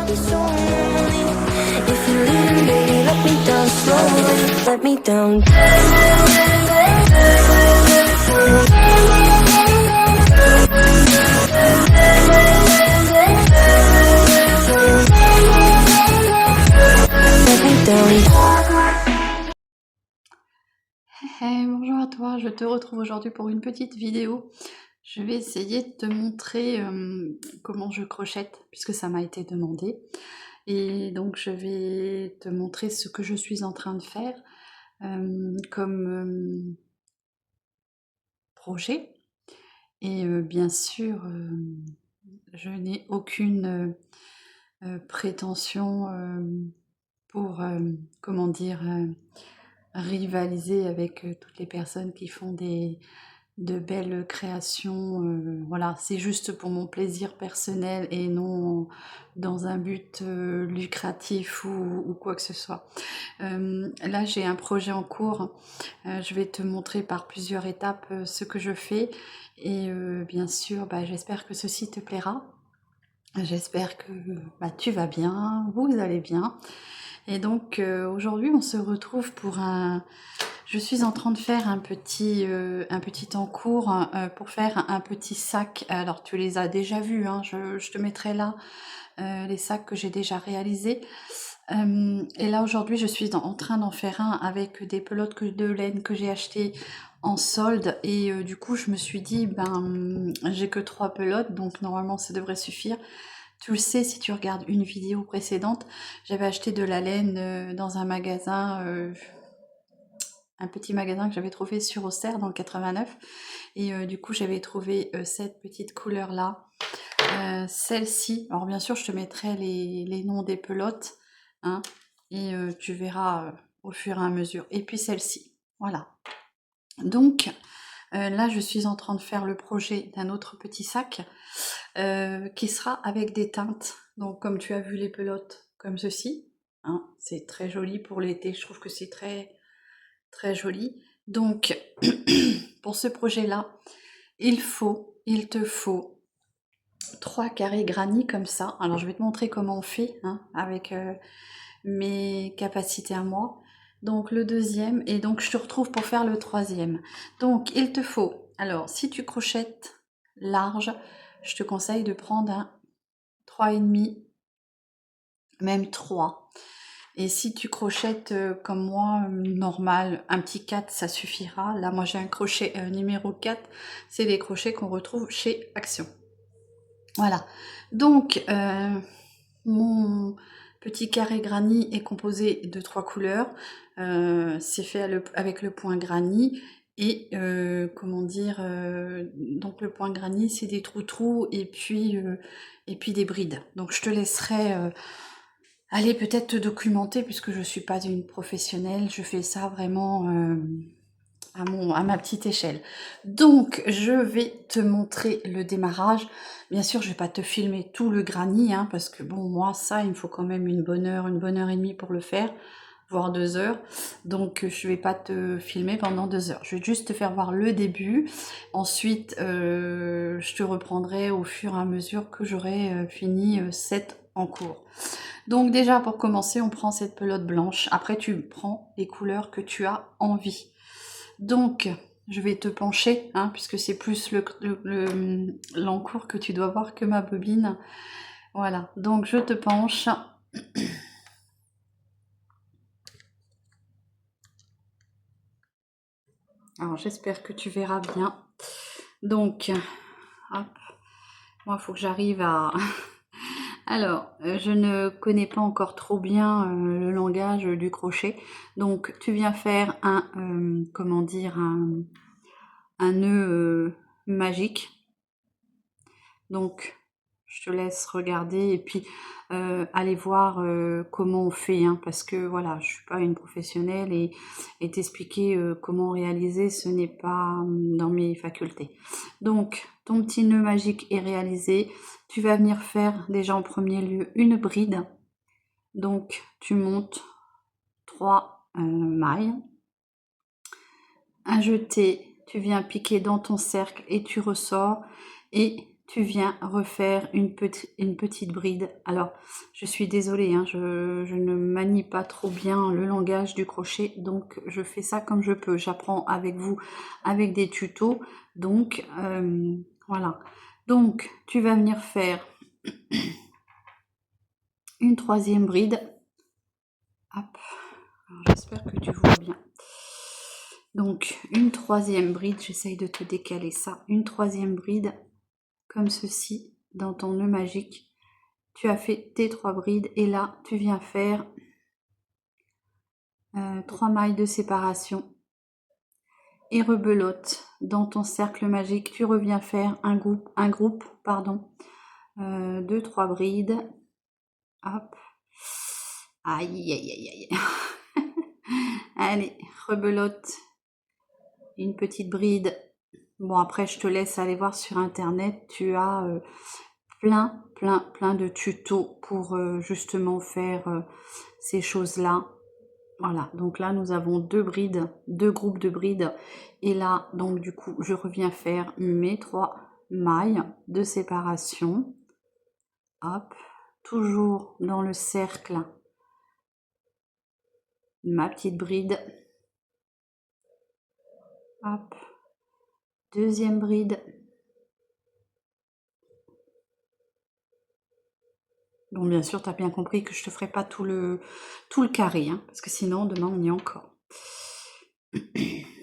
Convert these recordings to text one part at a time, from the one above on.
be so lonely. If you're leaving, baby, let me down slowly. Let me down. Let me down. Hey, bonjour à toi, je te retrouve aujourd'hui pour une petite vidéo. Je vais essayer de te montrer comment je crochette, puisque ça m'a été demandé. Et donc je vais te montrer ce que je suis en train de faire comme projet. Et bien sûr, je n'ai aucune prétention pour, comment dire, rivaliser avec toutes les personnes qui font de belles créations. Voilà, c'est juste pour mon plaisir personnel et non dans un but lucratif ou quoi que ce soit. Là, j'ai un projet en cours. Je vais te montrer par plusieurs étapes ce que je fais. Et bien sûr, j'espère que ceci te plaira. J'espère que tu vas bien, vous allez bien. Et donc aujourd'hui, on se retrouve pour un... Je suis en train de faire un petit encours pour faire un petit sac. Alors tu les as déjà vus, hein, je te mettrai là les sacs que j'ai déjà réalisés. Et là aujourd'hui, je suis en train d'en faire un avec des pelotes de laine que j'ai achetées en solde. Et du coup, je me suis dit, j'ai que 3 pelotes, donc normalement ça devrait suffire. Tu le sais si tu regardes une vidéo précédente, j'avais acheté de la laine dans un magasin, un petit magasin que j'avais trouvé sur Auxerre dans le 89. Et du coup, j'avais trouvé cette petite couleur-là. Celle-ci, alors bien sûr, je te mettrai les noms des pelotes, hein, et tu verras au fur et à mesure. Et puis celle-ci, voilà. Donc, là, je suis en train de faire le projet d'un autre petit sac qui sera avec des teintes. Donc, comme tu as vu les pelotes, comme ceci, hein, c'est très joli pour l'été. Je trouve que c'est très, très joli. Donc, pour ce projet-là, il te faut 3 carrés granit comme ça. Alors, je vais te montrer comment on fait hein, avec mes capacités à moi. Donc le deuxième, et donc je te retrouve pour faire le troisième. Donc il te faut, alors si tu crochettes large, je te conseille de prendre un 3,5, même 3. Et si tu crochettes comme moi, normal, un petit 4, ça suffira. Là, moi j'ai un crochet numéro 4, c'est les crochets qu'on retrouve chez Action. Voilà, donc mon petit carré granit est composé de 3 couleurs. C'est fait avec le point granit. Et comment dire, donc le point granit, c'est des trous et puis des brides. Donc je te laisserai aller peut-être te documenter puisque je suis pas une professionnelle. Je fais ça vraiment à ma petite échelle. Donc je vais te montrer le démarrage. Bien sûr, je vais pas te filmer tout le granit, hein, parce que bon, moi ça, il me faut quand même une bonne heure et demie pour le faire, voire 2 heures. Donc je vais pas te filmer pendant 2 heures. Je vais juste te faire voir le début. Ensuite, je te reprendrai au fur et à mesure que j'aurai fini cette en cours. Donc déjà, pour commencer, on prend cette pelote blanche. Après, tu prends les couleurs que tu as envie. Donc, je vais te pencher, hein, puisque c'est plus l'encours que tu dois voir que ma bobine. Voilà, donc je te penche. Alors, j'espère que tu verras bien. Donc, hop, moi, il faut que j'arrive à... Alors, je ne connais pas encore trop bien le langage du crochet. Donc, tu viens faire comment dire, un nœud magique. Donc, je te laisse regarder et puis aller voir comment on fait, hein, parce que voilà, je suis pas une professionnelle et t'expliquer comment réaliser, ce n'est pas dans mes facultés. Donc, ton petit nœud magique est réalisé. Tu vas venir faire déjà en premier lieu une bride. Donc, tu montes 3 mailles. Un jeté, tu viens piquer dans ton cercle et tu ressors. Et tu viens refaire une petite bride. Alors, je suis désolée, hein, je ne manie pas trop bien le langage du crochet, donc je fais ça comme je peux. J'apprends avec vous, avec des tutos, donc voilà. Donc, tu vas venir faire une troisième bride. Hop, j'espère que tu vois bien. Donc, une troisième bride, j'essaye de te décaler ça. Une troisième bride, comme ceci, dans ton nœud magique. Tu as fait tes 3 brides et là, tu viens faire 3 mailles de séparation et rebelote dans ton cercle magique. Tu reviens faire un groupe de 3 brides. Hop. Aïe, aïe, aïe, aïe. Allez, rebelote une petite bride. Bon, après, je te laisse aller voir sur Internet. Tu as plein de tutos pour justement faire ces choses-là. Voilà, donc là, nous avons 2 brides, 2 groupes de brides. Et là, donc du coup, je reviens faire mes 3 mailles de séparation. Hop, toujours dans le cercle. Ma petite bride. Hop, deuxième bride. Bon, bien sûr, tu as bien compris que je te ferai pas tout le carré, hein, parce que sinon, demain, on y est encore.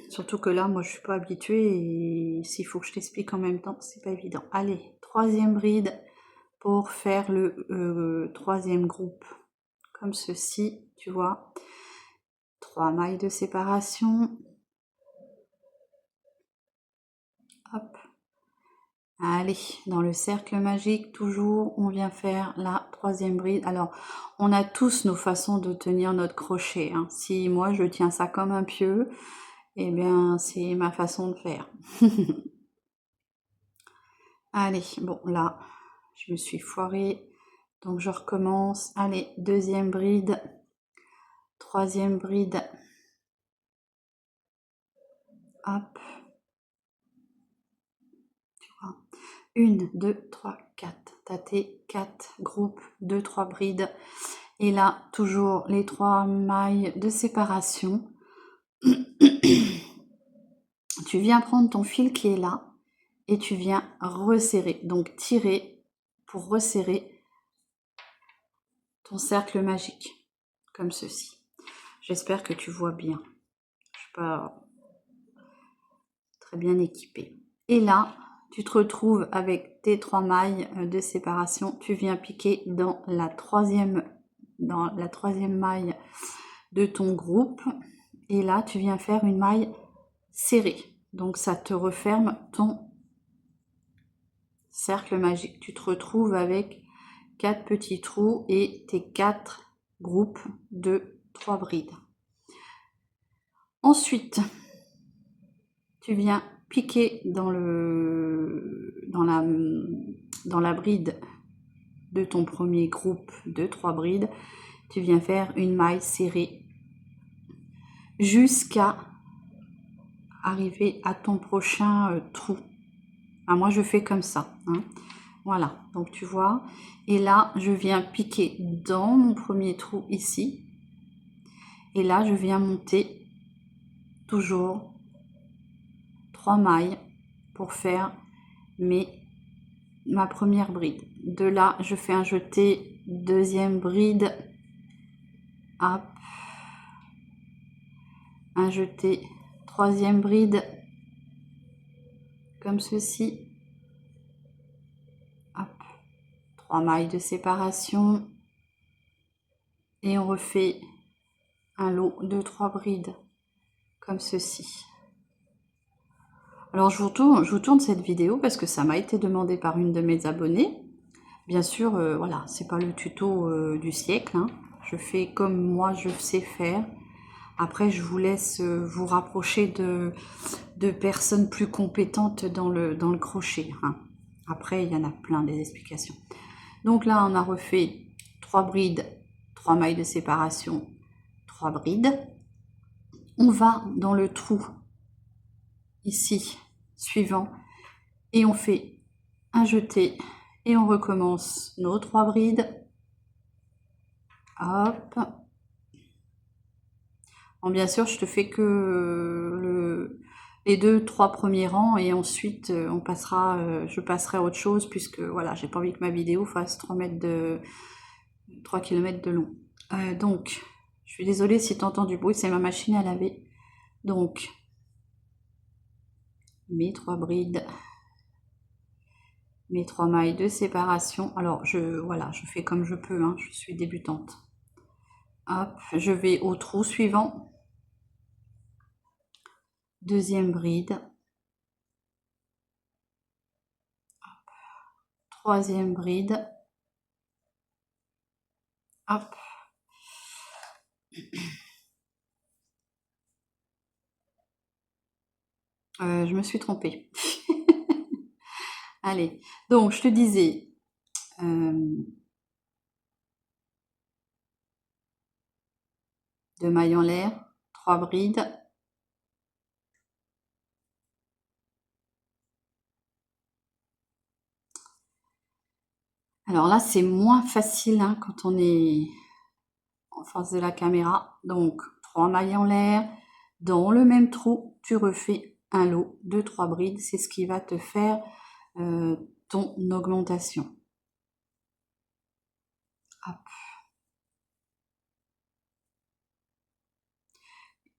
Surtout que là, moi, je suis pas habituée et s'il faut que je t'explique en même temps, c'est pas évident. Allez, troisième bride pour faire le troisième groupe. Comme ceci, tu vois. 3 mailles de séparation. Hop. Allez, dans le cercle magique, toujours, on vient faire la troisième bride. Alors, on a tous nos façons de tenir notre crochet, hein. Si moi, je tiens ça comme un pieu, eh bien, c'est ma façon de faire. Allez, bon, là, je me suis foirée. Donc, je recommence. Allez, deuxième bride. Troisième bride. Hop. 1, 2, 3, 4. T'as tes 4 groupes de 3 brides. Et là, toujours les 3 mailles de séparation. Tu viens prendre ton fil qui est là et tu viens resserrer. Donc tirer pour resserrer ton cercle magique. Comme ceci. J'espère que tu vois bien. Je suis pas très bien équipée. Et là, tu te retrouves avec tes 3 mailles de séparation. Tu viens piquer dans la troisième maille de ton groupe. Et là, tu viens faire une maille serrée. Donc, ça te referme ton cercle magique. Tu te retrouves avec 4 petits trous et tes 4 groupes de 3 brides. Ensuite, tu viens piquer dans la bride de ton premier groupe de 3 brides. Tu viens faire une maille serrée jusqu'à arriver à ton prochain trou. Ah, moi, je fais comme ça, hein. Voilà, donc tu vois. Et là, je viens piquer dans mon premier trou ici. Et là, je viens monter toujours 3 mailles pour faire ma première bride. De là, je fais un jeté, deuxième bride. Hop. Un jeté, troisième bride. Comme ceci. Hop. 3 mailles de séparation. Et on refait un lot de 3 brides. Comme ceci. Alors je vous tourne cette vidéo parce que ça m'a été demandé par une de mes abonnées. Bien sûr, voilà, c'est pas le tuto du siècle, hein. Je fais comme moi je sais faire. Après, je vous laisse vous rapprocher de personnes plus compétentes dans le crochet, hein. Après, il y en a plein des explications. Donc là, on a refait 3 brides, 3 mailles de séparation, 3 brides. On va dans le trou ici suivant et on fait un jeté et on recommence nos 3 brides. Hop. Bon, bien sûr, je te fais que les 2-3 premiers rangs et ensuite on passera, je passerai à autre chose puisque voilà, j'ai pas envie que ma vidéo fasse 3 km de long. Donc, je suis désolée si tu entends du bruit, c'est ma machine à laver. Donc, mes 3 brides, mes 3 mailles de séparation. Alors, voilà, je fais comme je peux, hein, je suis débutante. Hop, je vais au trou suivant. Deuxième bride. Troisième bride. Hop. Je me suis trompée. Allez, donc je te disais, 2 mailles en l'air, 3 brides. Alors là, c'est moins facile hein, quand on est en face de la caméra. Donc, 3 mailles en l'air, dans le même trou, tu refais un lot de 3 brides. C'est ce qui va te faire ton augmentation. Hop.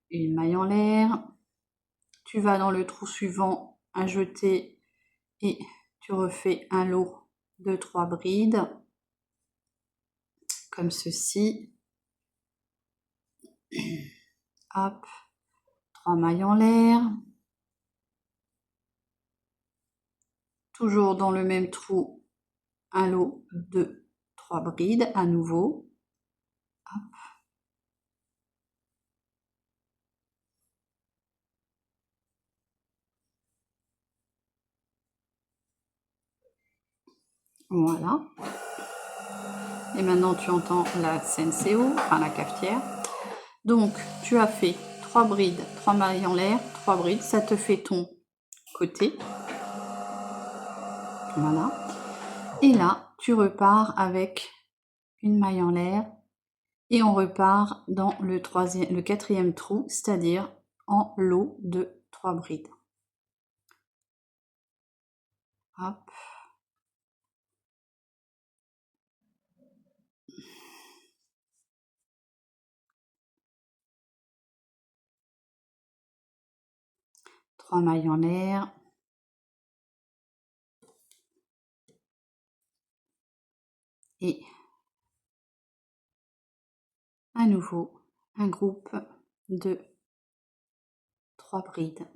Une maille en l'air, tu vas dans le trou suivant, un jeté et tu refais un lot de 3 brides comme ceci. Hop, 3 mailles en l'air, toujours dans le même trou, un lot de 3 brides à nouveau. Hop. Voilà. Et maintenant tu entends la Senseo, enfin la cafetière. Donc tu as fait 3 brides, 3 mailles en l'air, 3 brides, ça te fait ton côté. Voilà. Et là, tu repars avec une maille en l'air et on repart dans le 4e trou, c'est-à-dire en lot de 3 brides. Hop. Trois mailles en l'air. Et à nouveau, un groupe de 3 brides.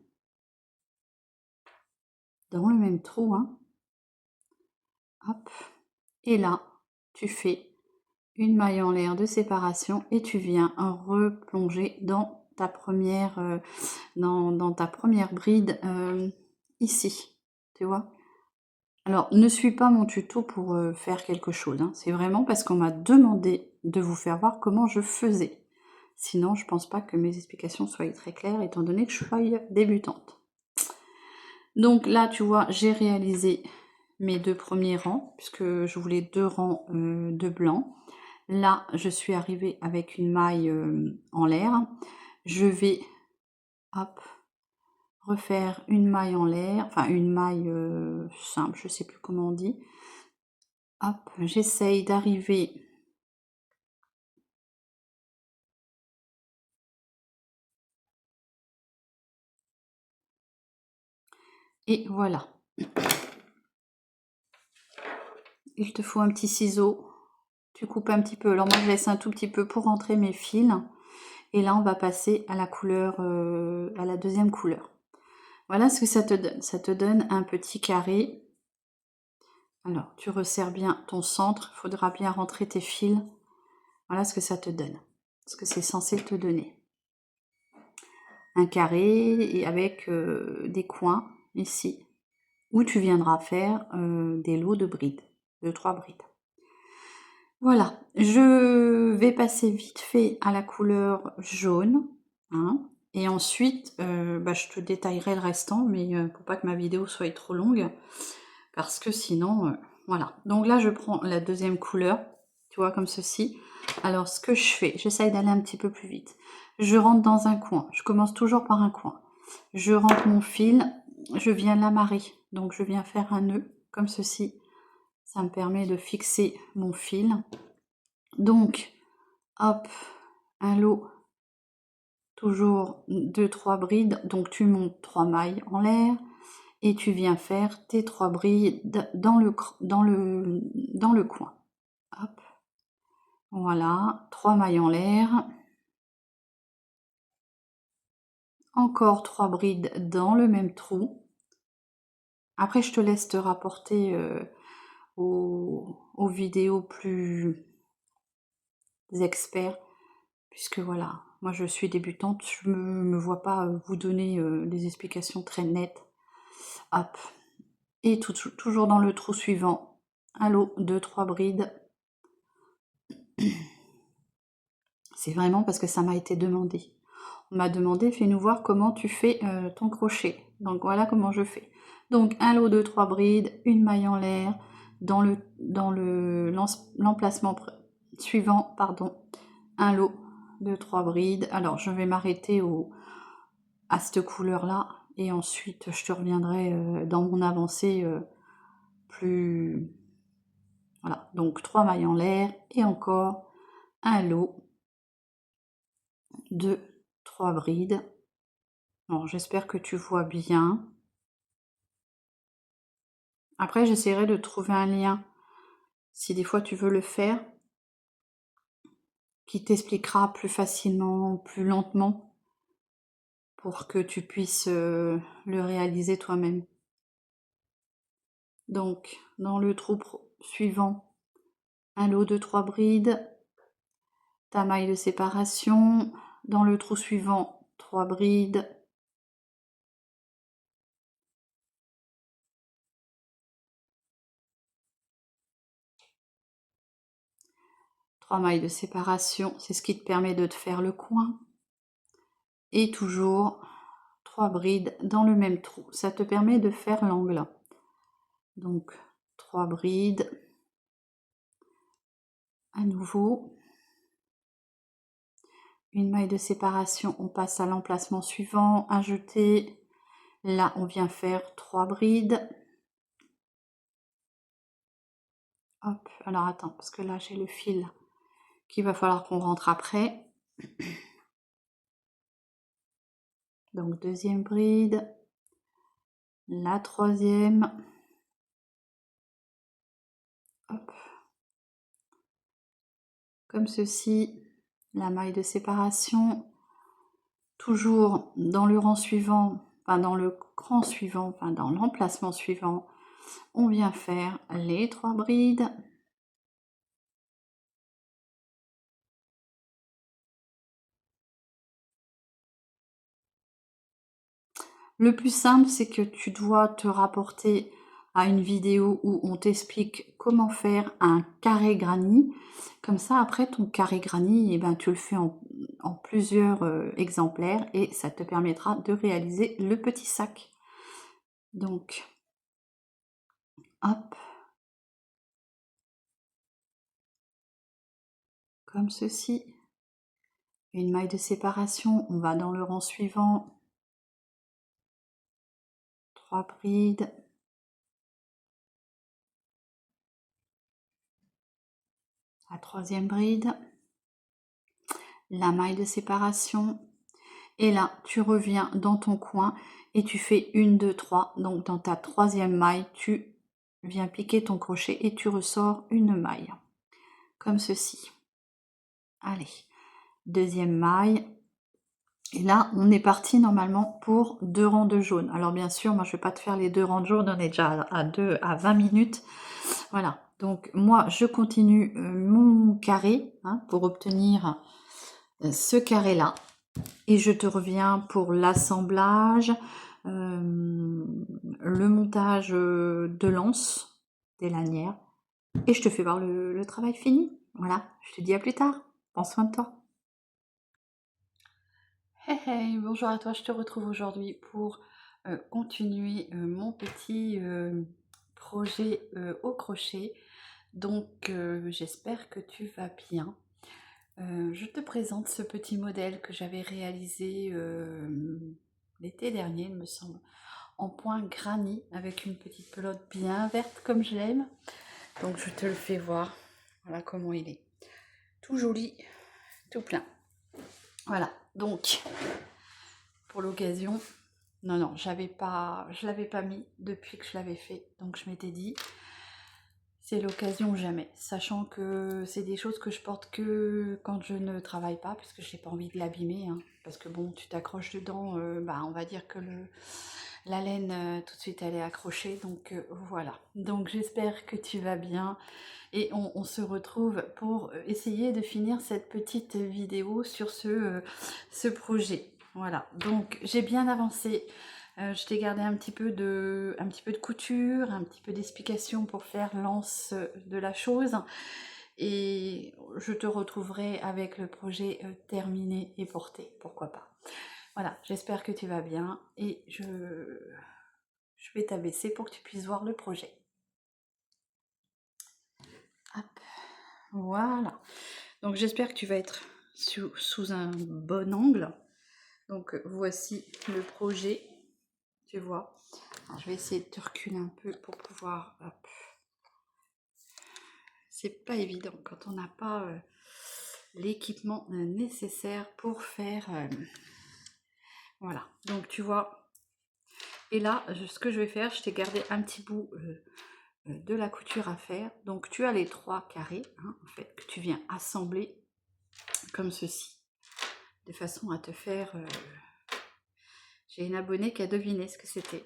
Dans le même trou, hein. Hop. Et là, tu fais une maille en l'air de séparation et tu viens replonger dans ta première, dans ta première bride ici, tu vois. Alors, ne suis pas mon tuto pour faire quelque chose, hein. C'est vraiment parce qu'on m'a demandé de vous faire voir comment je faisais. Sinon, je pense pas que mes explications soient très claires étant donné que je suis débutante. Donc là, tu vois, j'ai réalisé mes 2 premiers rangs, puisque je voulais 2 rangs de blanc. Là, je suis arrivée avec une maille en l'air. Je vais, hop, refaire une maille en l'air, enfin une maille simple, je sais plus comment on dit. Hop, j'essaye d'arriver et voilà. Il te faut un petit ciseau, tu coupes un petit peu. Alors moi je laisse un tout petit peu pour rentrer mes fils. Et là on va passer à la couleur, à la deuxième couleur. Voilà ce que ça te donne. Ça te donne un petit carré. Alors tu resserres bien ton centre, il faudra bien rentrer tes fils. Voilà ce que ça te donne, ce que c'est censé te donner. Un carré et avec des coins ici, où tu viendras faire des lots de brides, de 3 brides. Voilà, je vais passer vite fait à la couleur jaune, hein, et ensuite je te détaillerai le restant, mais pour pas que ma vidéo soit trop longue. parce que sinon, voilà. Donc là, je prends la deuxième couleur, tu vois, comme ceci. Alors, ce que je fais, j'essaye d'aller un petit peu plus vite. Je rentre dans un coin. Je commence toujours par un coin. Je rentre mon fil, je viens l'amarrer. Donc, je viens faire un nœud, comme ceci. Ça me permet de fixer mon fil. Donc, hop, un lot, toujours 2-3 brides. Donc, tu montes 3 mailles en l'air. Et tu viens faire tes 3 brides dans le coin. Hop. Voilà, 3 mailles en l'air. Encore 3 brides dans le même trou. Après, je te laisse te rapporter aux vidéos plus experts, puisque voilà, moi je suis débutante, je me vois pas vous donner des explications très nettes. Hop. Et toujours dans le trou suivant, un lot de 3 brides. C'est vraiment parce que ça m'a été demandé. On m'a demandé, fais-nous voir comment tu fais ton crochet. Donc voilà comment je fais. Donc un lot de 3 brides, une maille en l'air, dans l'emplacement suivant, pardon, un lot de 3 brides. Alors je vais m'arrêter à cette couleur là et ensuite je te reviendrai dans mon avancée plus... Voilà, donc 3 mailles en l'air et encore un lot de 3 brides. Bon, j'espère que tu vois bien. Après, j'essaierai de trouver un lien, si des fois tu veux le faire, qui t'expliquera plus facilement, plus lentement, pour que tu puisses le réaliser toi-même. Donc, dans le trou suivant, un lot de 3 brides, ta maille de séparation, dans le trou suivant, 3 brides, mailles de séparation, c'est ce qui te permet de te faire le coin. Et toujours 3 brides dans le même trou. Ça te permet de faire l'angle. Donc 3 brides. À nouveau. Une maille de séparation, on passe à l'emplacement suivant, un jeté. Là, on vient faire 3 brides. Hop, alors attends, parce que là, j'ai le fil qu'il va falloir qu'on rentre après. Donc, deuxième bride. La troisième. Hop. Comme ceci. La maille de séparation. Toujours dans le rang suivant, enfin dans le cran suivant, enfin dans l'emplacement suivant, on vient faire les 3 brides. Le plus simple, c'est que tu dois te rapporter à une vidéo où on t'explique comment faire un carré granny. Comme ça, après ton carré granny, eh ben, tu le fais en plusieurs exemplaires et ça te permettra de réaliser le petit sac. Donc, hop, comme ceci. Une maille de séparation, on va dans le rang suivant. 3 brides. La troisième bride. La maille de séparation. Et là, tu reviens dans ton coin et tu fais 1, 2, 3. Donc dans ta troisième maille, tu viens piquer ton crochet et tu ressors une maille. Comme ceci. Allez, deuxième maille. Et là, on est parti normalement pour 2 rangs de jaune. Alors bien sûr, moi je ne vais pas te faire les 2 rangs de jaune, on est déjà à 20 minutes. Voilà, donc moi je continue mon carré pour obtenir ce carré-là. Et je te reviens pour l'assemblage, le montage de l'anse, des lanières. Et je te fais voir le travail fini. Voilà, je te dis à plus tard. Prends soin de toi. Hey hey, bonjour à toi, je te retrouve aujourd'hui pour continuer mon petit projet au crochet. Donc j'espère que tu vas bien. Je te présente ce petit modèle que j'avais réalisé l'été dernier, il me semble, en point granit avec une petite pelote bien verte comme je l'aime. Donc je te le fais voir. Voilà comment il est. Tout joli, tout plein. Voilà, donc pour l'occasion, non, je l'avais pas mis depuis que je l'avais fait. Donc je m'étais dit, c'est l'occasion ou jamais, sachant que c'est des choses que je porte que quand je ne travaille pas, parce que j'ai pas envie de l'abîmer, hein, parce que bon, tu t'accroches dedans, bah on va dire que la laine tout de suite elle est accrochée, donc voilà. Donc j'espère que tu vas bien et on se retrouve pour essayer de finir cette petite vidéo sur ce projet. Voilà, donc j'ai bien avancé. Je t'ai gardé un petit peu de couture, un petit peu d'explication pour faire l'anse de la chose. Et je te retrouverai avec le projet terminé et porté, pourquoi pas. Voilà, j'espère que tu vas bien et je vais t'abaisser pour que tu puisses voir le projet. Hop, voilà. Donc j'espère que tu vas être sous un bon angle. Donc voici le projet, tu vois. Alors, je vais essayer de te reculer un peu pour pouvoir... Hop. C'est pas évident quand on n'a pas l'équipement nécessaire pour faire... voilà, donc tu vois. Et là, ce que je vais faire, je t'ai gardé un petit bout de la couture à faire. Donc tu as les 3 carrés, hein, en fait, que tu viens assembler comme ceci. De façon à te faire... J'ai une abonnée qui a deviné ce que c'était.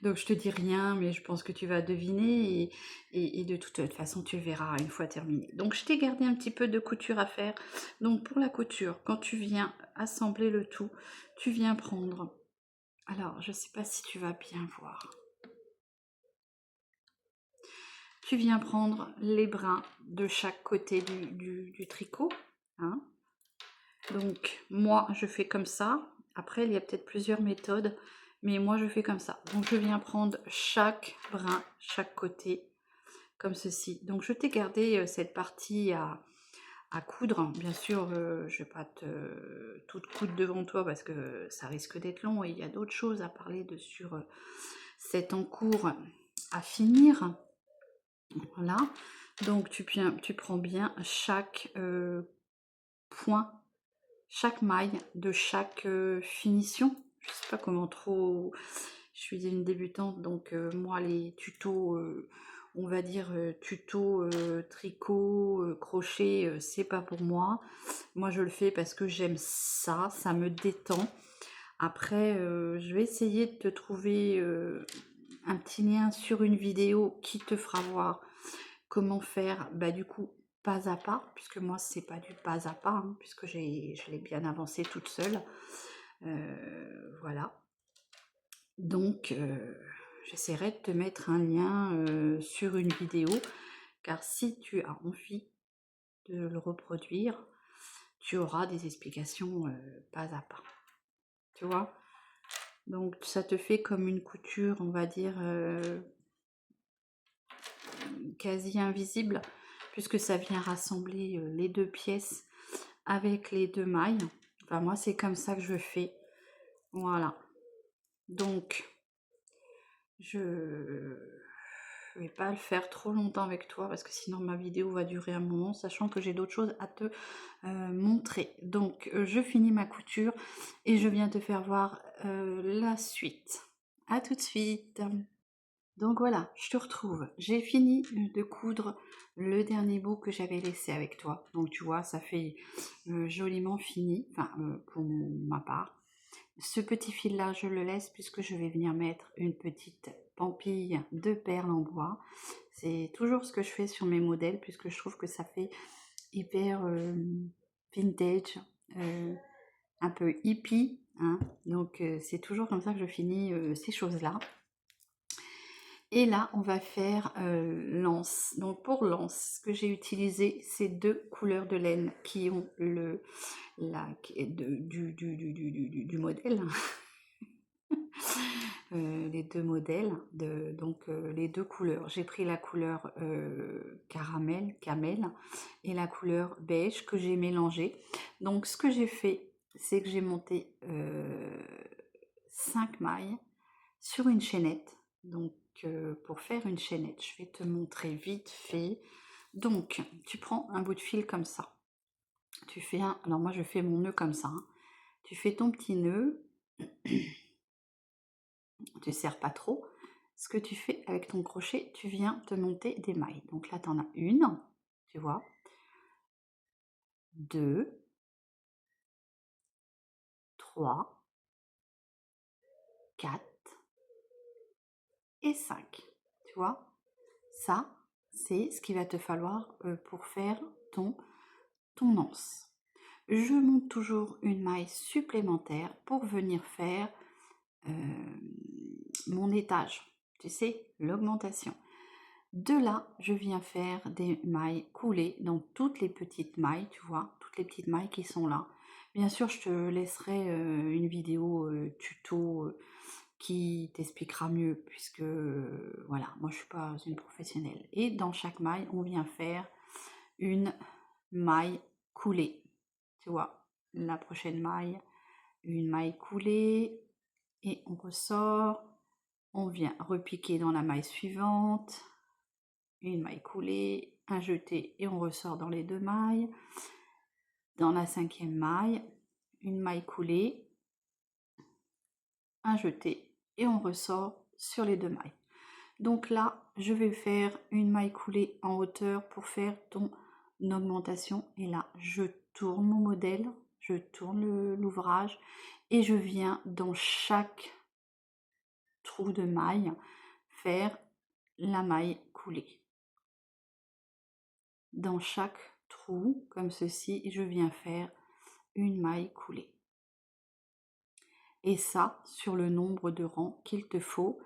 Donc je te dis rien, mais je pense que tu vas deviner et de toute façon tu verras une fois terminé. Donc je t'ai gardé un petit peu de couture à faire. Donc pour la couture, quand tu viens assembler le tout, tu viens prendre... Alors je sais pas si tu vas bien voir. Tu viens prendre les brins de chaque côté du tricot. Hein. Donc moi je fais comme ça. Après il y a peut-être plusieurs méthodes. Mais moi je fais comme ça. Donc je viens prendre chaque brin, chaque côté, comme ceci. Donc je t'ai gardé cette partie à coudre. Bien sûr, je ne vais pas tout coudre devant toi parce que ça risque d'être long et il y a d'autres choses à parler sur cet en cours à finir. Voilà. Donc tu prends bien chaque point, chaque maille de chaque finition. Je sais pas comment trop... Je suis une débutante, donc moi les tutos, on va dire tuto tricot, crochet, c'est pas pour moi. Moi je le fais parce que j'aime ça, ça me détend. Après, je vais essayer de te trouver un petit lien sur une vidéo qui te fera voir comment faire, bah du coup, pas à pas, puisque moi c'est pas du pas à pas, hein, puisque je l'ai bien avancé toute seule. Voilà. Donc, j'essaierai de te mettre un lien sur une vidéo, car si tu as envie de le reproduire, tu auras des explications pas à pas. Tu vois? Donc, ça te fait comme une couture, on va dire, quasi invisible, puisque ça vient rassembler les 2 pièces avec les 2 mailles. Enfin, moi, c'est comme ça que je fais. Voilà. Donc, je vais pas le faire trop longtemps avec toi parce que sinon ma vidéo va durer un moment, sachant que j'ai d'autres choses à te montrer. Donc, je finis ma couture et je viens te faire voir la suite. À tout de suite. Donc voilà, je te retrouve. J'ai fini de coudre le dernier bout que j'avais laissé avec toi. Donc tu vois, ça fait joliment fini, enfin pour ma part. Ce petit fil là, je le laisse puisque je vais venir mettre une petite pampille de perles en bois. C'est toujours ce que je fais sur mes modèles puisque je trouve que ça fait hyper vintage, un peu hippie. Hein. Donc c'est toujours comme ça que je finis ces choses-là. Et là, on va faire l'anse. Donc pour l'anse, ce que j'ai utilisé, c'est 2 couleurs de laine qui ont du modèle. les deux modèles, donc les deux couleurs. J'ai pris la couleur caramel, camel, et la couleur beige que j'ai mélangé. Donc ce que j'ai fait, c'est que j'ai monté 5 mailles sur une chaînette. Donc pour faire une chaînette, je vais te montrer vite fait. Donc tu prends un bout de fil comme ça. Tu fais alors moi je fais mon nœud comme ça, hein. Tu fais ton petit nœud, tu serres pas trop. Ce que tu fais avec ton crochet, tu viens te monter des mailles. Donc là, tu en as une, tu vois, 2, 3, 4 et 5. Tu vois, ça, c'est ce qu'il va te falloir pour faire ton anse. Je monte toujours une maille supplémentaire pour venir faire mon étage, tu sais, l'augmentation. De là, je viens faire des mailles coulées dans toutes les petites mailles, tu vois, toutes les petites mailles qui sont là. Bien sûr, je te laisserai une vidéo tuto qui t'expliquera mieux, puisque voilà, moi je suis pas une professionnelle. Et dans chaque maille, on vient faire une maille coulée, tu vois. La prochaine maille, une maille coulée, et on ressort, on vient repiquer dans la maille suivante, une maille coulée, un jeté et on ressort dans les deux mailles. Dans la 5e maille, une maille coulée, un jeté et on ressort sur les deux mailles. Donc là, je vais faire une maille coulée en hauteur pour faire ton augmentation. Et là, je tourne mon modèle, je tourne l'ouvrage et je viens dans chaque trou de maille faire la maille coulée. Dans chaque trou, comme ceci, je viens faire une maille coulée. Et ça, sur le nombre de rangs qu'il te faut,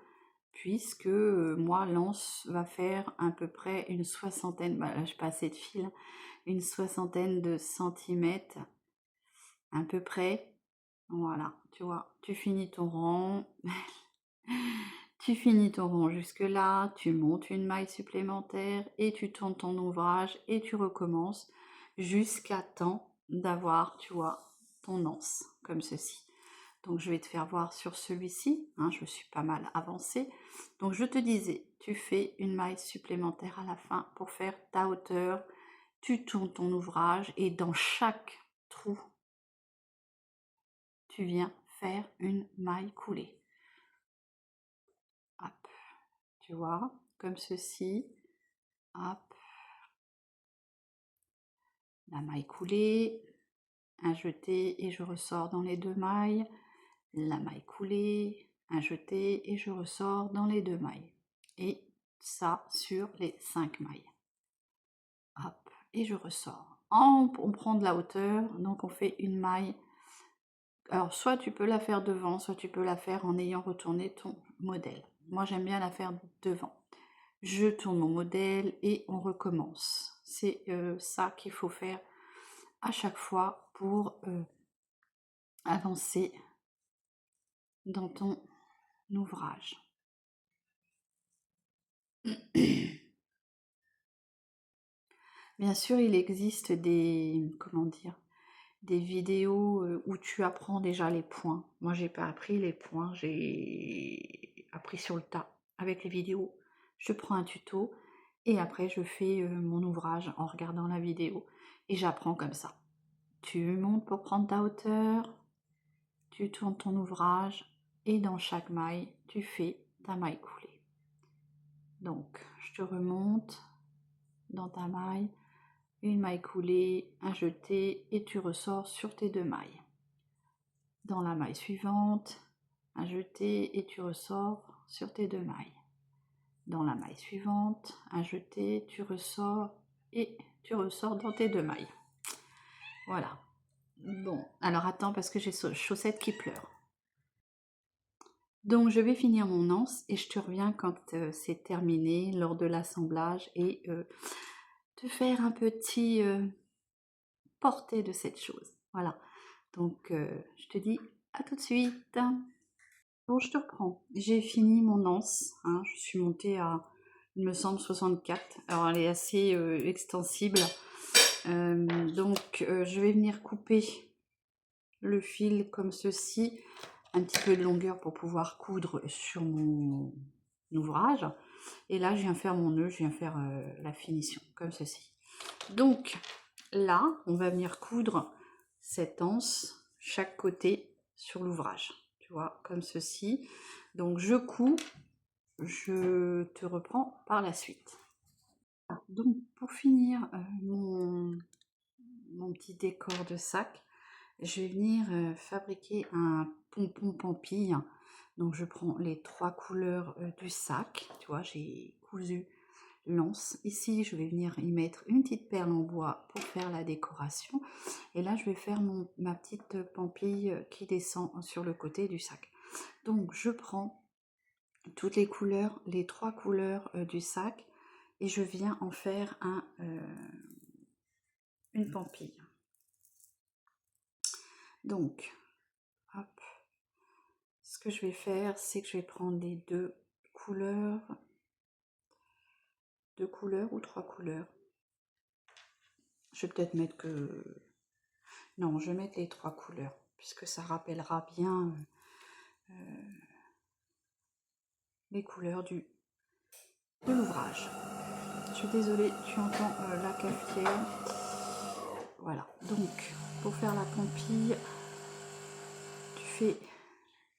puisque moi, l'anse va faire à peu près une soixantaine, bah là, j'ai pas assez de fil, une soixantaine de centimètres, à peu près. Voilà, tu vois, tu finis ton rang. Tu finis ton rang jusque là, tu montes une maille supplémentaire et tu tournes ton ouvrage et tu recommences jusqu'à temps d'avoir, tu vois, ton anse comme ceci. Donc je vais te faire voir sur celui-ci, hein, je suis pas mal avancée. Donc je te disais, tu fais une maille supplémentaire à la fin pour faire ta hauteur, tu tournes ton ouvrage et dans chaque trou, tu viens faire une maille coulée. Hop, tu vois, comme ceci. Hop, la maille coulée, un jeté et je ressors dans les deux mailles, la maille coulée, un jeté et je ressors dans les deux mailles. Et ça sur les 5 mailles. Hop, et je ressors. On prend de la hauteur, donc on fait une maille. Alors soit tu peux la faire devant, soit tu peux la faire en ayant retourné ton modèle. Moi j'aime bien la faire devant. Je tourne mon modèle et on recommence. C'est ça qu'il faut faire à chaque fois pour avancer dans ton ouvrage. Bien sûr, il existe des, comment dire, des vidéos où tu apprends déjà les points. Moi, j'ai pas appris les points, j'ai appris sur le tas avec les vidéos. Je prends un tuto et après je fais mon ouvrage en regardant la vidéo et j'apprends comme ça. Tu montes pour prendre ta hauteur, tu tournes ton ouvrage et dans chaque maille, tu fais ta maille coulée. Donc, je te remonte dans ta maille, une maille coulée, un jeté et tu ressors sur tes deux mailles. Dans la maille suivante, un jeté et tu ressors sur tes deux mailles. Dans la maille suivante, un jeté, tu ressors et tu ressors dans tes deux mailles. Voilà. Bon, alors attends parce que j'ai chaussettes qui pleurent. Donc je vais finir mon anse et je te reviens quand c'est terminé lors de l'assemblage et te faire un petit portée de cette chose. Voilà. Donc je te dis à tout de suite. Bon, je te reprends. J'ai fini mon anse, hein, je suis montée à, il me semble, 64. Alors, elle est assez extensible. Donc, je vais venir couper le fil comme ceci, un petit peu de longueur pour pouvoir coudre sur mon ouvrage. Et là, je viens faire mon nœud, je viens faire la finition, comme ceci. Donc, là, on va venir coudre cette anse, chaque côté sur l'ouvrage. Tu vois, comme ceci. Donc, je couds, je te reprends par la suite. Donc, pour finir mon petit décor de sac, je vais venir fabriquer un pompon pampille. Donc je prends les 3 couleurs du sac, tu vois, j'ai cousu l'anse. Ici, je vais venir y mettre une petite perle en bois pour faire la décoration. Et là, je vais faire ma petite pampille qui descend sur le côté du sac. Donc je prends toutes les couleurs, les 3 couleurs du sac, et je viens en faire une pampille. Donc, hop, ce que je vais faire, c'est que je vais prendre les deux couleurs ou 3 couleurs. Je vais peut-être mettre que... Non, je vais mettre les 3 couleurs, puisque ça rappellera bien les couleurs de l'ouvrage. Je suis désolée, tu entends la cafetière. Voilà, donc, pour faire la pampille, tu fais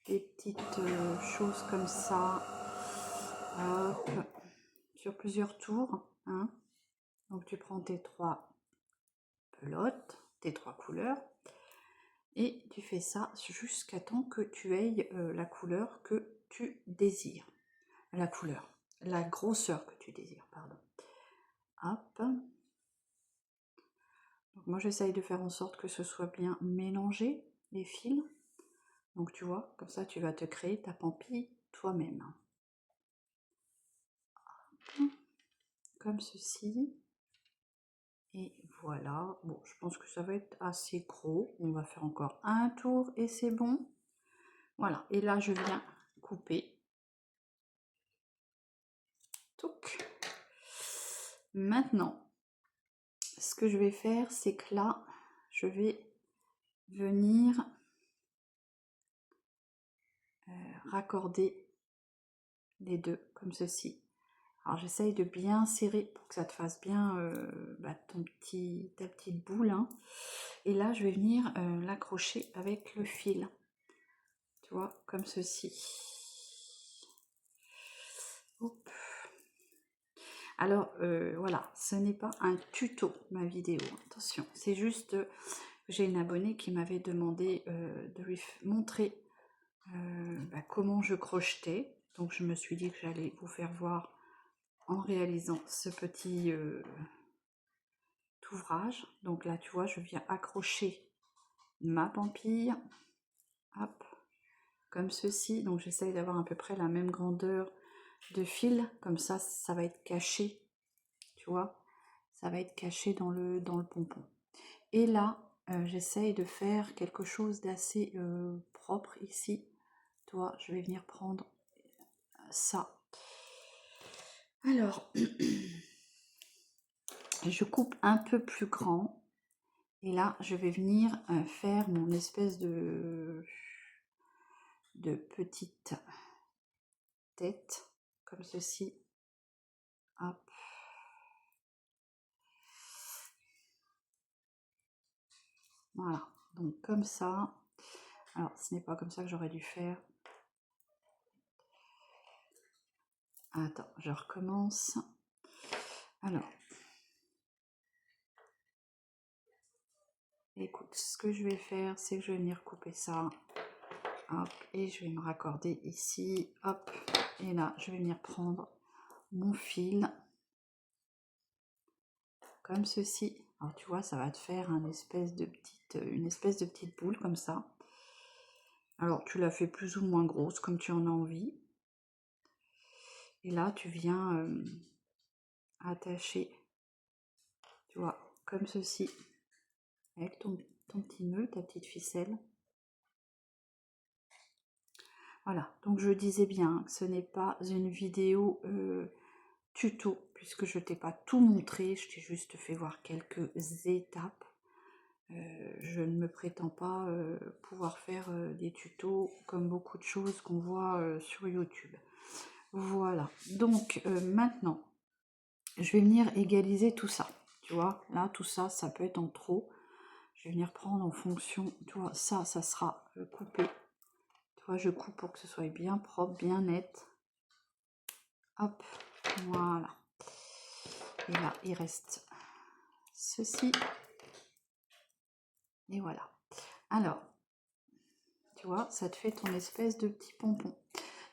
des petites choses comme ça, hop, sur plusieurs tours, hein. Donc tu prends tes 3 pelotes, tes 3 couleurs, et tu fais ça jusqu'à temps que tu aies la couleur que tu désires. La couleur, la grosseur que tu désires, pardon. Hop. Donc moi j'essaye de faire en sorte que ce soit bien mélangé, les fils. Donc tu vois, comme ça tu vas te créer ta pampille toi-même. Comme ceci. Et voilà, bon, je pense que ça va être assez gros. On va faire encore un tour et c'est bon. Voilà, et là je viens couper. Touc. Maintenant, ce que je vais faire, c'est que là, je vais venir raccorder les deux, comme ceci. Alors j'essaye de bien serrer pour que ça te fasse bien ta petite boule, hein. Et là, je vais venir l'accrocher avec le fil. Tu vois, comme ceci. Hop. Alors voilà, ce n'est pas un tuto ma vidéo, attention, c'est juste que j'ai une abonnée qui m'avait demandé de lui montrer comment je crochetais, donc je me suis dit que j'allais vous faire voir en réalisant ce petit ouvrage. Donc là tu vois, je viens accrocher ma pampille, hop, comme ceci, donc j'essaye d'avoir à peu près la même grandeur de fil, comme ça ça va être caché, tu vois, ça va être caché dans le pompon. Et là j'essaye de faire quelque chose d'assez propre ici, tu vois, je vais venir prendre ça. Alors je coupe un peu plus grand et là je vais venir faire mon espèce de petite tête comme ceci, hop. Voilà, donc comme ça. Alors ce n'est pas comme ça que j'aurais dû faire. Attends, je recommence. Alors, écoute, ce que je vais faire, c'est que je vais venir couper ça, hop, et je vais me raccorder ici, hop, et là, je vais venir prendre mon fil, comme ceci. Alors tu vois, ça va te faire une espèce de petite boule comme ça. Alors tu la fais plus ou moins grosse, comme tu en as envie. Et là, tu viens attacher, tu vois, comme ceci, avec ton petit nœud, ta petite ficelle. Voilà, donc je disais bien que ce n'est pas une vidéo tuto, puisque je t'ai pas tout montré, je t'ai juste fait voir quelques étapes. Je ne me prétends pas pouvoir faire des tutos comme beaucoup de choses qu'on voit sur YouTube. Voilà, donc maintenant, je vais venir égaliser tout ça. Tu vois, là, tout ça, ça peut être en trop. Je vais venir prendre en fonction, tu vois, ça sera coupé. Tu vois, je coupe pour que ce soit bien propre, bien net. Hop, voilà. Et là, il reste ceci. Et voilà. Alors, tu vois, ça te fait ton espèce de petit pompon.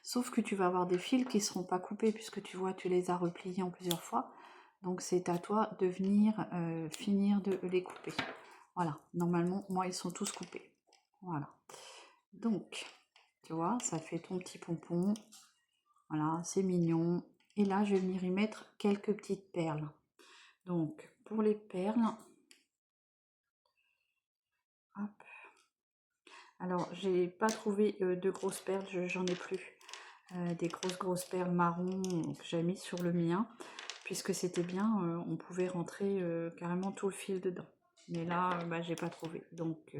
Sauf que tu vas avoir des fils qui ne seront pas coupés, puisque tu vois, tu les as repliés en plusieurs fois. Donc, c'est à toi de venir finir de les couper. Voilà, normalement, moi, ils sont tous coupés. Voilà. Donc, tu vois, ça fait ton petit pompon. Voilà, c'est mignon. Et là, je vais venir y mettre quelques petites perles. Donc, pour les perles, hop. Alors, j'ai pas trouvé de grosses perles, j'en ai plus. Des grosses perles marron que j'ai mis sur le mien. Puisque c'était bien, on pouvait rentrer carrément tout le fil dedans. Mais là, bah, j'ai pas trouvé. Donc,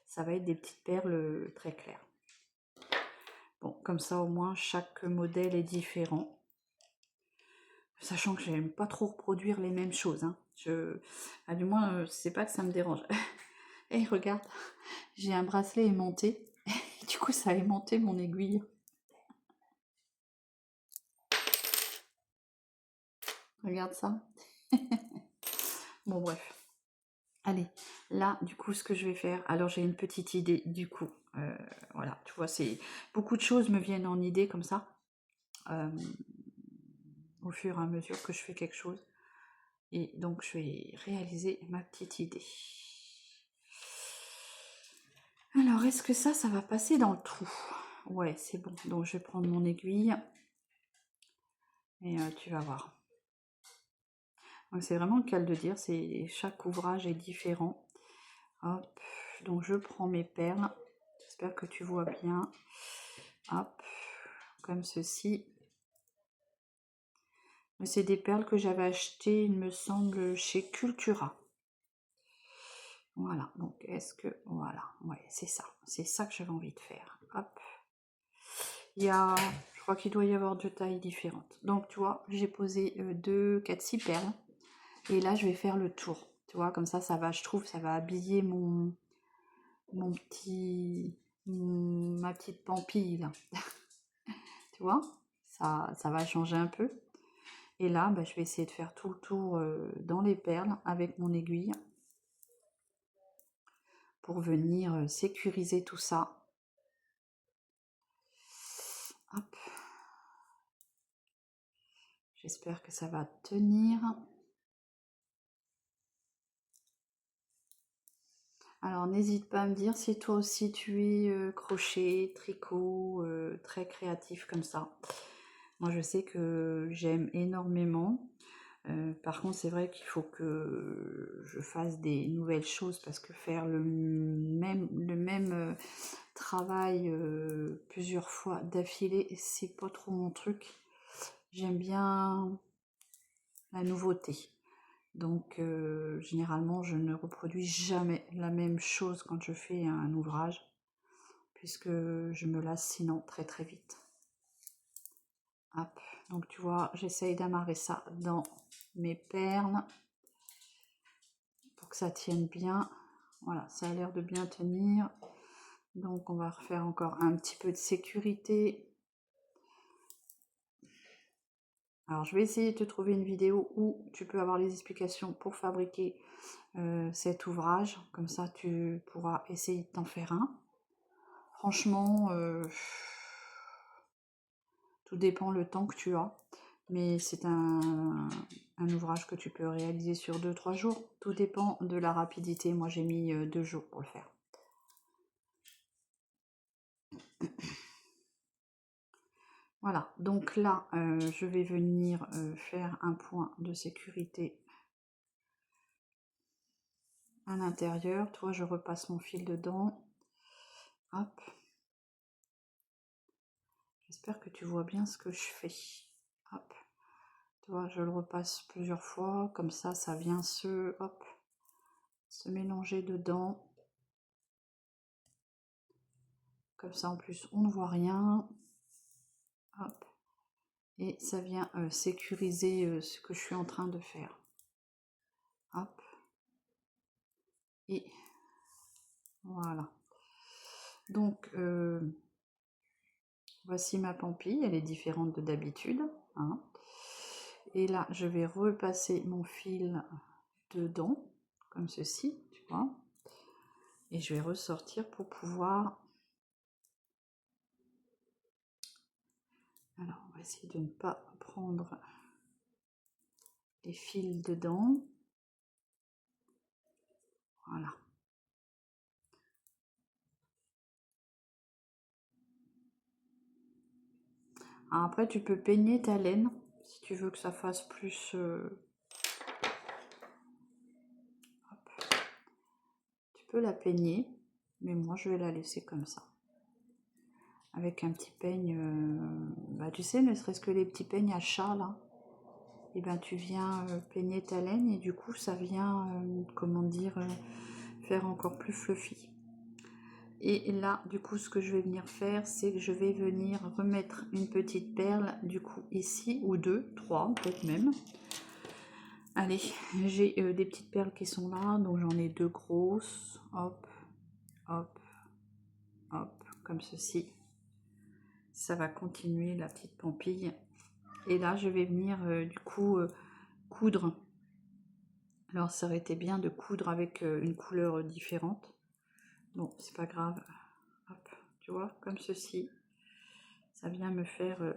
ça va être des petites perles très claires. Bon, comme ça, au moins, chaque modèle est différent. Sachant que j'aime pas trop reproduire les mêmes choses. Hein. Du moins, c'est pas que ça me dérange. Et regarde, j'ai un bracelet aimanté. Du coup, ça a aimanté mon aiguille. Regarde ça. Bon, bref. Allez, là, du coup, ce que je vais faire... Alors, j'ai une petite idée, du coup. Voilà, tu vois, c'est... Beaucoup de choses me viennent en idée, comme ça. Au fur et à mesure que je fais quelque chose. Et donc, je vais réaliser ma petite idée. Alors, est-ce que ça va passer dans le trou? Ouais, c'est bon. Donc, je vais prendre mon aiguille. Et tu vas voir. Donc, c'est vraiment le cas de dire. Chaque ouvrage est différent. Hop. Donc, je prends mes perles. J'espère que tu vois bien. Hop. Comme ceci. C'est des perles que j'avais achetées, il me semble, chez Cultura. Voilà, donc est-ce que... Voilà, ouais, c'est ça. C'est ça que j'avais envie de faire. Hop. Je crois qu'il doit y avoir deux tailles différentes. Donc, tu vois, j'ai posé 2, 4, 6 perles. Et là, je vais faire le tour. Tu vois, comme ça va, je trouve, ça va habiller ma petite pampille, là. Tu vois, ça va changer un peu. Et là, bah, je vais essayer de faire tout le tour dans les perles avec mon aiguille pour venir sécuriser tout ça. Hop. J'espère que ça va tenir. Alors, n'hésite pas à me dire si toi aussi tu es crochet, tricot, très créatif comme ça. Moi, je sais que j'aime énormément. Par contre, c'est vrai qu'il faut que je fasse des nouvelles choses parce que faire le même travail plusieurs fois d'affilée, c'est pas trop mon truc. J'aime bien la nouveauté. Donc, généralement, je ne reproduis jamais la même chose quand je fais un ouvrage, puisque je me lasse sinon très très vite. Hop, donc tu vois, j'essaye d'amarrer ça dans mes perles pour que ça tienne bien. Voilà, ça a l'air de bien tenir. Donc, on va refaire encore un petit peu de sécurité. Alors, je vais essayer de te trouver une vidéo où tu peux avoir les explications pour fabriquer cet ouvrage. Comme ça, tu pourras essayer de t'en faire un. Franchement, tout dépend le temps que tu as. Mais c'est un ouvrage que tu peux réaliser sur 2-3 jours. Tout dépend de la rapidité. Moi, j'ai mis 2 jours pour le faire. Voilà, donc là, je vais venir faire un point de sécurité à l'intérieur. Toi, je repasse mon fil dedans. Hop. j'espère que tu vois bien ce que je fais. Hop. Tu vois, je le repasse plusieurs fois, comme ça vient hop, se mélanger dedans. Comme ça, en plus, on ne voit rien. Hop. Et ça vient sécuriser ce que je suis en train de faire. Hop. Et voilà. Donc, voici ma pampille. Elle est différente de d'habitude. Hein. Et là, je vais repasser mon fil dedans, comme ceci, tu vois. Et je vais ressortir pour pouvoir... Alors, on va essayer de ne pas prendre les fils dedans. Voilà. Alors après, tu peux peigner ta laine, si tu veux que ça fasse plus... Hop. Tu peux la peigner, mais moi, je vais la laisser comme ça. Avec un petit peigne, bah, tu sais, ne serait-ce que les petits peignes à chat, là. Et ben tu viens peigner ta laine et du coup, ça vient, comment dire, faire encore plus fluffy. Et là, du coup, ce que je vais venir faire, c'est que je vais venir remettre une petite perle, du coup, ici, ou deux, trois, peut-être même. Allez, j'ai des petites perles qui sont là, donc j'en ai deux grosses. Hop, hop, hop, comme ceci. Ça va continuer la petite pampille. Et là, je vais venir, du coup, coudre. Alors, ça aurait été bien de coudre avec une couleur différente. Bon, c'est pas grave. Hop, tu vois, comme ceci. Ça vient me faire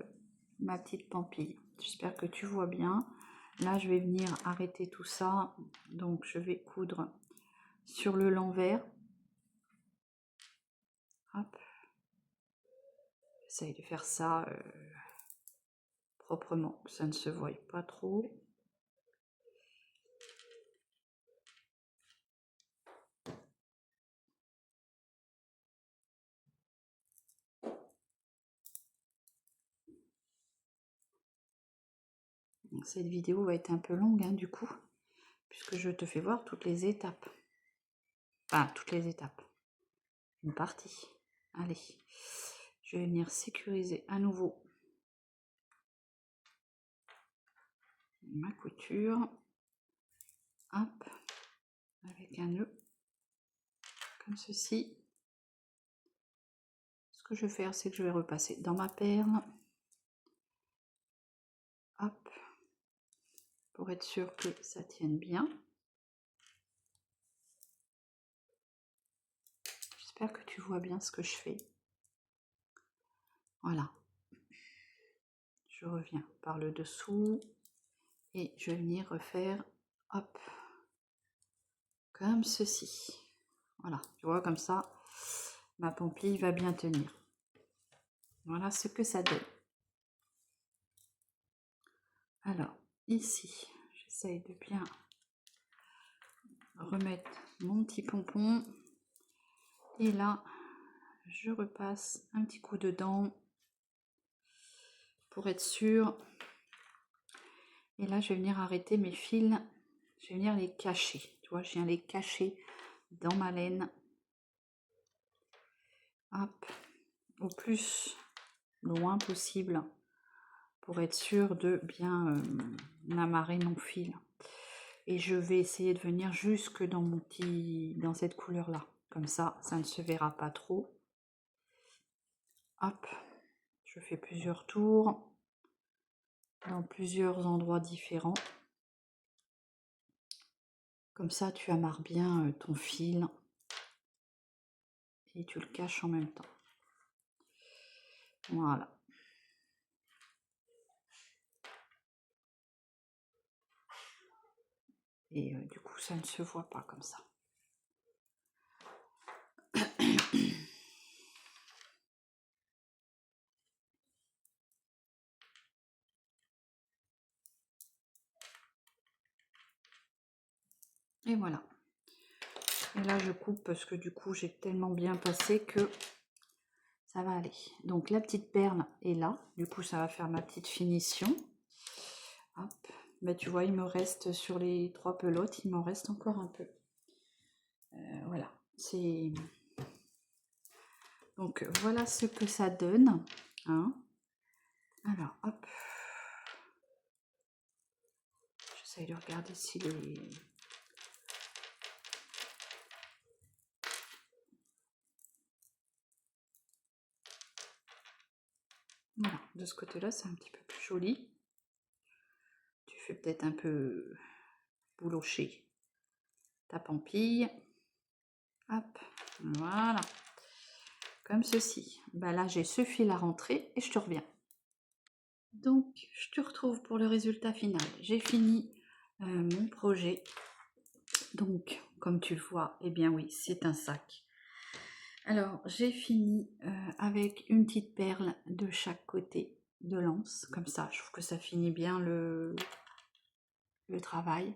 ma petite pampille. J'espère que tu vois bien. Là, je vais venir arrêter tout ça. Donc, je vais coudre sur le l'envers. Hop. J'essaye de faire ça proprement, que ça ne se voie pas trop. Cette vidéo va être un peu longue, hein, du coup, puisque je te fais voir toutes les étapes. Enfin, toutes les étapes. Une partie. Allez, je vais venir sécuriser à nouveau ma couture. Hop, avec un nœud, comme ceci. Ce que je vais faire, c'est que je vais repasser dans ma perle. Hop, pour être sûr que ça tienne bien. J'espère que tu vois bien ce que je fais. Voilà. Je reviens par le dessous et je vais venir refaire, hop, comme ceci. Voilà, tu vois, comme ça, ma pampille va bien tenir. Voilà ce que ça donne. Alors, ici, j'essaye de bien remettre mon petit pompon. Et là, je repasse un petit coup dedans pour être sûr. Et là, je vais venir arrêter mes fils. Je vais venir les cacher. Tu vois, je viens les cacher dans ma laine. Hop, au plus loin possible pour être sûr de bien amarrer mon fil. Et je vais essayer de venir jusque dans mon dans cette couleur là. Comme ça, ça ne se verra pas trop. Hop, je fais plusieurs tours dans plusieurs endroits différents. Comme ça, tu amarres bien ton fil et tu le caches en même temps. Voilà. Et du coup, ça ne se voit pas comme ça. Et voilà. Et là, je coupe parce que du coup, j'ai tellement bien passé que ça va aller. Donc la petite perle est là, du coup ça va faire ma petite finition. Hop. Bah, tu vois, il me reste sur les 3 pelotes, il m'en reste encore un peu. Voilà, c'est... Donc voilà ce que ça donne. Hein. Alors, hop. J'essaye de regarder si les... Voilà, de ce côté-là, c'est un petit peu plus joli. Tu fais peut-être un peu boulocher ta pampille. Hop, voilà. Comme ceci. Bah là, j'ai ce fil à rentrer et je te reviens. Donc, je te retrouve pour le résultat final. J'ai fini mon projet. Donc, comme tu le vois, eh bien oui, c'est un sac. Alors, j'ai fini avec une petite perle de chaque côté de l'anse. Comme ça, je trouve que ça finit bien le travail.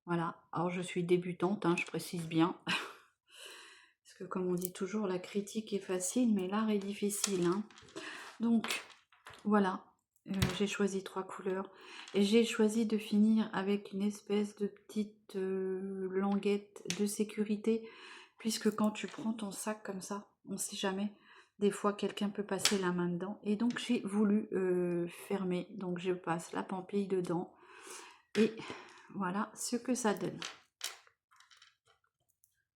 Voilà. Alors, je suis débutante, hein, je précise bien. Parce que comme on dit toujours, la critique est facile, mais l'art est difficile. Hein. Donc, voilà. J'ai choisi 3 couleurs. Et j'ai choisi de finir avec une espèce de petite languette de sécurité. Puisque quand tu prends ton sac comme ça, on ne sait jamais. Des fois, quelqu'un peut passer la main dedans. Et donc, j'ai voulu fermer. Donc, je passe la pampille dedans. Et voilà ce que ça donne.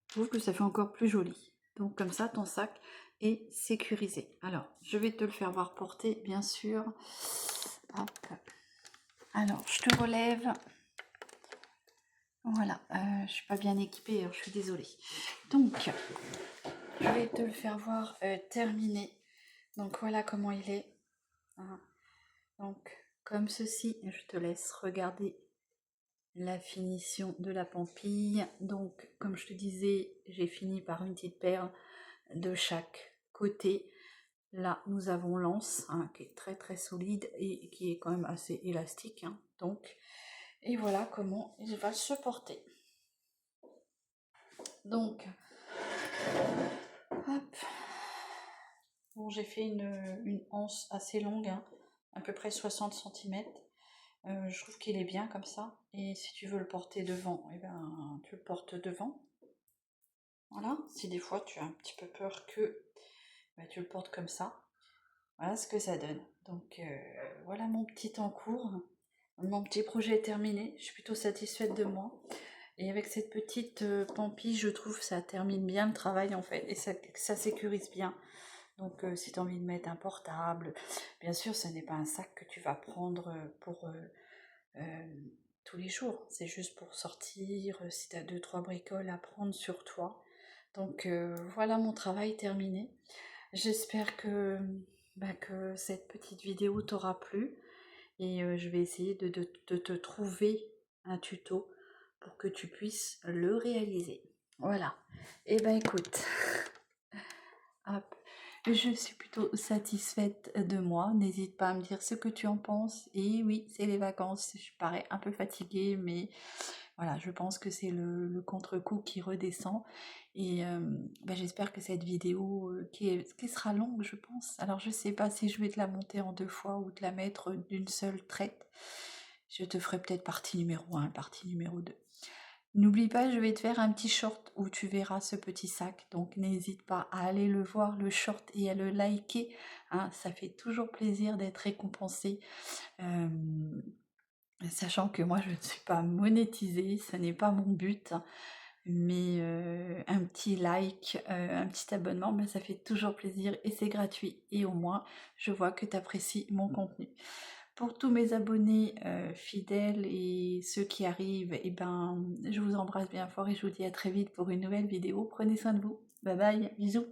Je trouve que ça fait encore plus joli. Donc, comme ça, ton sac est sécurisé. Alors, je vais te le faire voir porter, bien sûr. Hop. Alors, je te relève. Voilà, je ne suis pas bien équipée, alors je suis désolée. Donc, je vais te le faire voir terminé. Donc, voilà comment il est. Hein. Donc, comme ceci, je te laisse regarder la finition de la pampille. Donc, comme je te disais, j'ai fini par une petite perle de chaque côté. Là, nous avons l'anse hein, qui est très très solide et qui est quand même assez élastique. Hein, donc, et voilà comment il va se porter. Donc, hop. Bon, j'ai fait une anse assez longue, hein, à peu près 60 cm. Je trouve qu'il est bien comme ça. Et si tu veux le porter devant, eh ben, tu le portes devant. Voilà. Si des fois tu as un petit peu peur que ben, tu le portes comme ça. Voilà ce que ça donne. Donc voilà mon petit en cours. Mon petit projet est terminé. Je suis plutôt satisfaite de moi. Et avec cette petite pampille, je trouve que ça termine bien le travail en fait. Et ça sécurise bien. Donc si tu as envie de mettre un portable, bien sûr ce n'est pas un sac que tu vas prendre pour tous les jours. C'est juste pour sortir, si tu as 2-3 bricoles à prendre sur toi. Donc voilà mon travail terminé. J'espère que cette petite vidéo t'aura plu. Et je vais essayer de te trouver un tuto pour que tu puisses le réaliser. Voilà. Et ben écoute, hop, je suis plutôt satisfaite de moi. N'hésite pas à me dire ce que tu en penses. Et oui, c'est les vacances. Je parais un peu fatiguée, mais voilà, je pense que c'est le contre-coup qui redescend. Et j'espère que cette vidéo, qui sera longue, je pense. Alors, je sais pas si je vais te la monter en 2 fois ou te la mettre d'une seule traite. Je te ferai peut-être partie numéro 1, partie numéro 2. N'oublie pas, je vais te faire un petit short où tu verras ce petit sac. Donc, n'hésite pas à aller le voir, le short, et à le liker. Hein, ça fait toujours plaisir d'être récompensé. Sachant que moi, je ne suis pas monétisée, ce n'est pas mon but. Mais un petit like, un petit abonnement, ça fait toujours plaisir et c'est gratuit. Et au moins, je vois que tu apprécies mon contenu. Pour tous mes abonnés fidèles et ceux qui arrivent, je vous embrasse bien fort et je vous dis à très vite pour une nouvelle vidéo. Prenez soin de vous. Bye bye, bisous.